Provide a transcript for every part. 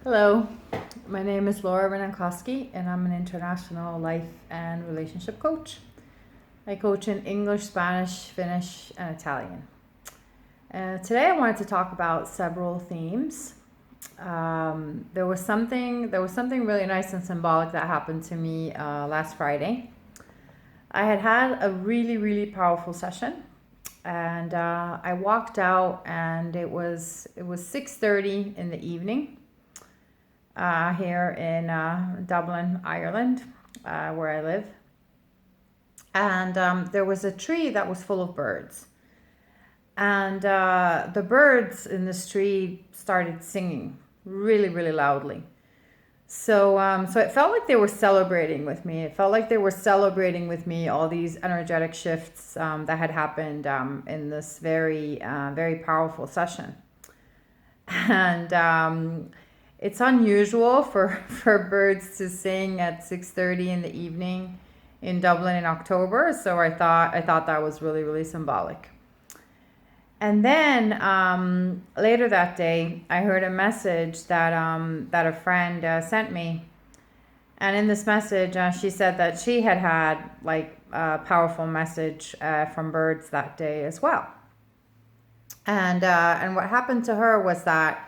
Hello, my name is Laura Renankowski and I'm an international life and relationship coach. I coach in English, Spanish, Finnish, and Italian. Today I wanted to talk about several themes. There was something really nice and symbolic that happened to me last Friday. I had a really powerful session, and I walked out, and it was 6:30 in the evening. Here in Dublin, Ireland, where I live. And there was a tree that was full of birds. And the birds in this tree started singing really loudly. So it felt like they were celebrating with me. It felt like they were celebrating with me all these energetic shifts that had happened in this very powerful session. And it's unusual for birds to sing at 6:30 in the evening in Dublin in October, so I thought that was really symbolic. And then later that day, I heard a message that a friend sent me, and in this message, she said that she had like a powerful message from birds that day as well. And what happened to her was that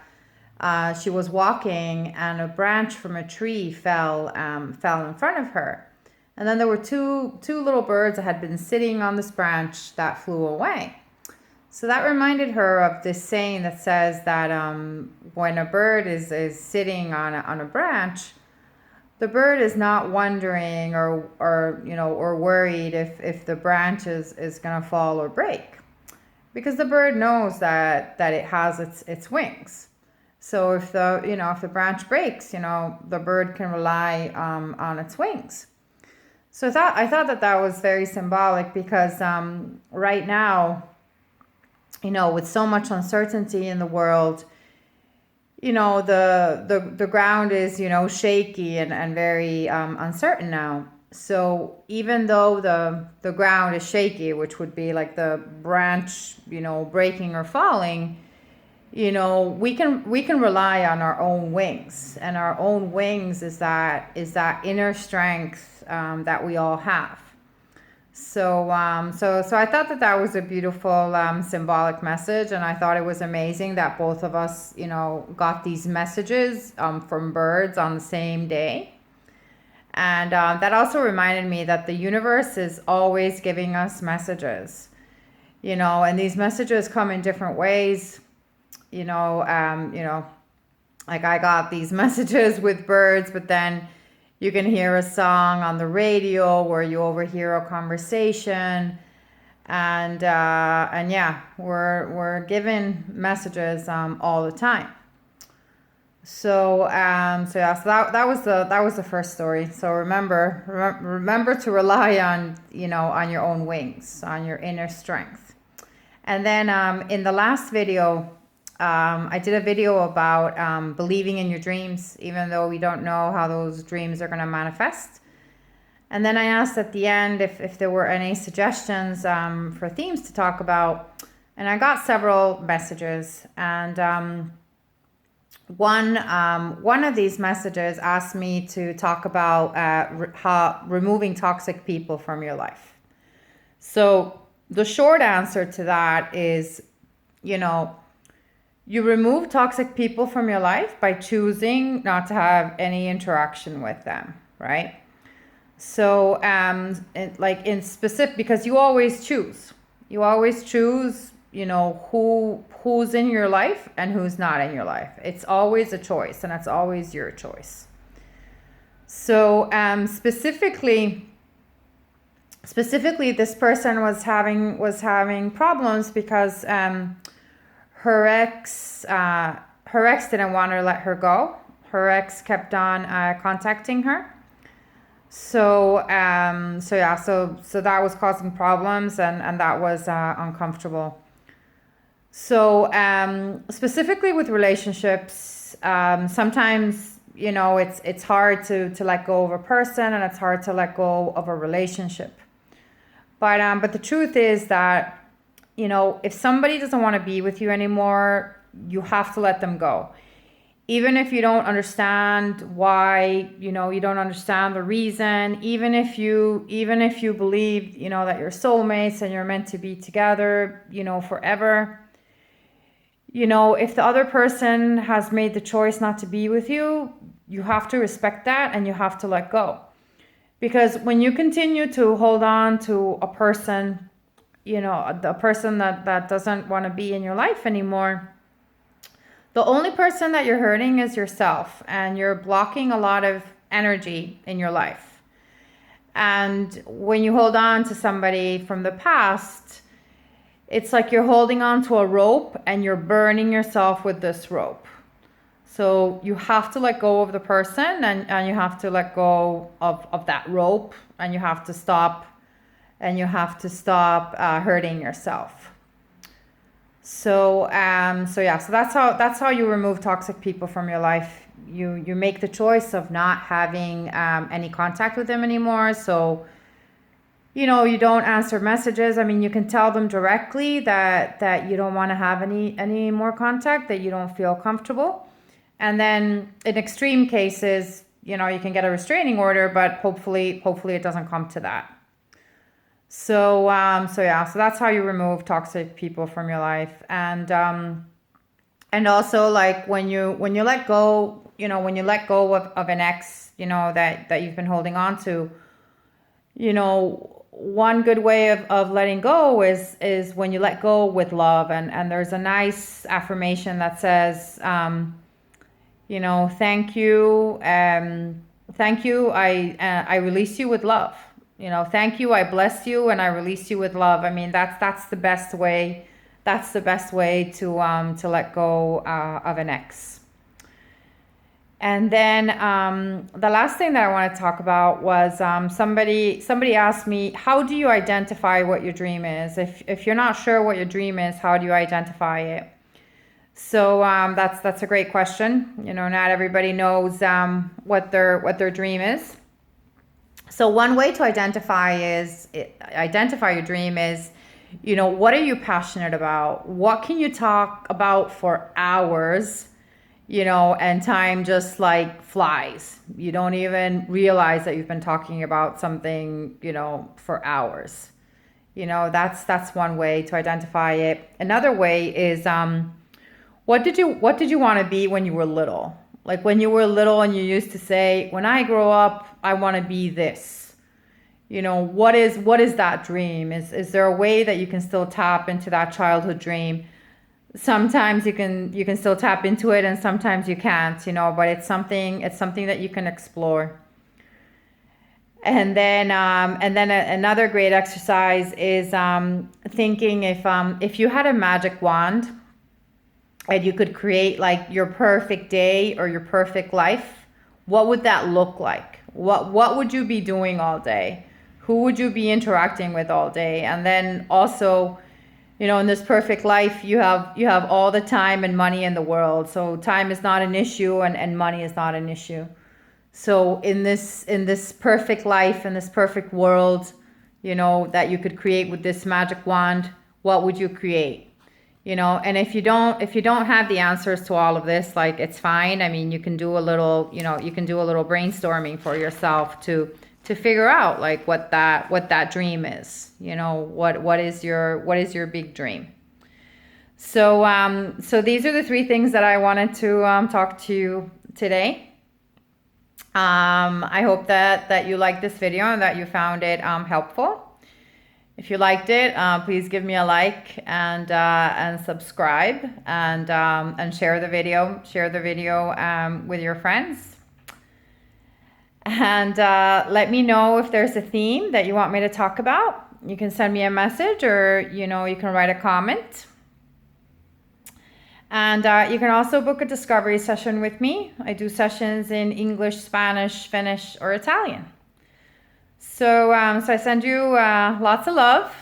she was walking, and a branch from a tree fell in front of her, and then there were two little birds that had been sitting on this branch that flew away. So that reminded her of this saying that says that when a bird is sitting on a branch, the bird is not wondering or worried if the branch is going to fall or break, because the bird knows that it has its wings. So if the branch breaks, the bird can rely on its wings. So I thought that was very symbolic, because right now, with so much uncertainty in the world, the ground is shaky and very uncertain now. So even though the ground is shaky, which would be like the branch breaking or falling, we can rely on our own wings, and our own wings is that inner strength that we all have. So I thought that was a beautiful symbolic message, and I thought it was amazing that both of us got these messages from birds on the same day. And that also reminded me that the universe is always giving us messages, and these messages come in different ways. Like I got these messages with birds, but then you can hear a song on the radio where you overhear a conversation, and yeah, we're given messages all the time. So that was the first story. So remember to rely on on your own wings, on your inner strength. And then in the last video, I did a video about believing in your dreams, even though we don't know how those dreams are going to manifest. And then I asked at the end if there were any suggestions for themes to talk about. And I got several messages. And one of these messages asked me to talk about how removing toxic people from your life. So the short answer to that is, you remove toxic people from your life by choosing not to have any interaction with them, right? So, in specific, because you always choose, who's in your life and who's not in your life. It's always a choice, and it's always your choice. So, specifically, this person was having problems because her ex didn't want to let her go. Her ex kept on contacting her. So that was causing problems, and that was uncomfortable. So specifically with relationships, sometimes it's hard to let go of a person, and it's hard to let go of a relationship. But the truth is that if somebody doesn't want to be with you anymore, you have to let them go. even if you don't understand why, you don't understand the reason, even if you believe, that you're soulmates and you're meant to be together, forever, if the other person has made the choice not to be with you, you have to respect that and you have to let go. Because when you continue to hold on to a person, the person that doesn't want to be in your life anymore, the only person that you're hurting is yourself, and you're blocking a lot of energy in your life. And when you hold on to somebody from the past, it's like you're holding on to a rope and you're burning yourself with this rope. So you have to let go of the person, and you have to let go of that rope, and you have to stop hurting yourself. So that's how you remove toxic people from your life. You make the choice of not having any contact with them anymore. So you don't answer messages. I mean, you can tell them directly that you don't want to have any more contact, that you don't feel comfortable. And then in extreme cases, you can get a restraining order, but hopefully it doesn't come to that. So that's how you remove toxic people from your life. And also, like, when you let go, of an ex, that you've been holding on to, one good way of letting go is when you let go with love. And there's a nice affirmation that says, thank you, I release you with love. Thank you, I bless you, and I release you with love. I mean, that's the best way. That's the best way to let go of an ex. And then the last thing that I want to talk about was somebody asked me, how do you identify what your dream is? If you're not sure what your dream is, how do you identify it? So that's a great question. Not everybody knows what their dream is. So one way to identify your dream is, what are you passionate about? What can you talk about for hours, and time just like flies. You don't even realize that you've been talking about something, for hours. That's one way to identify it. Another way is, what did you want to be when you were little? Like when you were little and you used to say, when I grow up, I want to be this. What is that dream? Is there a way that you can still tap into that childhood dream? Sometimes you can still tap into it, and sometimes you can't, but it's something that you can explore. And then another great exercise is thinking if you had a magic wand and you could create like your perfect day or your perfect life, what would that look like? What would you be doing all day? Who would you be interacting with all day? And then also, in this perfect life, you have all the time and money in the world. So time is not an issue, and money is not an issue. So in this perfect life, in this perfect world, that you could create with this magic wand, what would you create? And if you don't have the answers to all of this, like, it's fine. I mean, you can do a little brainstorming for yourself to figure out like what that dream is. What is your big dream? So these are the three things that I wanted to talk to you today. I hope that you liked this video and that you found it helpful. If you liked it, please give me a like and subscribe and share the video. Share the video with your friends. And let me know if there's a theme that you want me to talk about. You can send me a message, or you can write a comment. And you can also book a discovery session with me. I do sessions in English, Spanish, Finnish, or Italian. So I send you lots of love.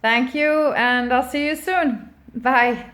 Thank you, and I'll see you soon. Bye.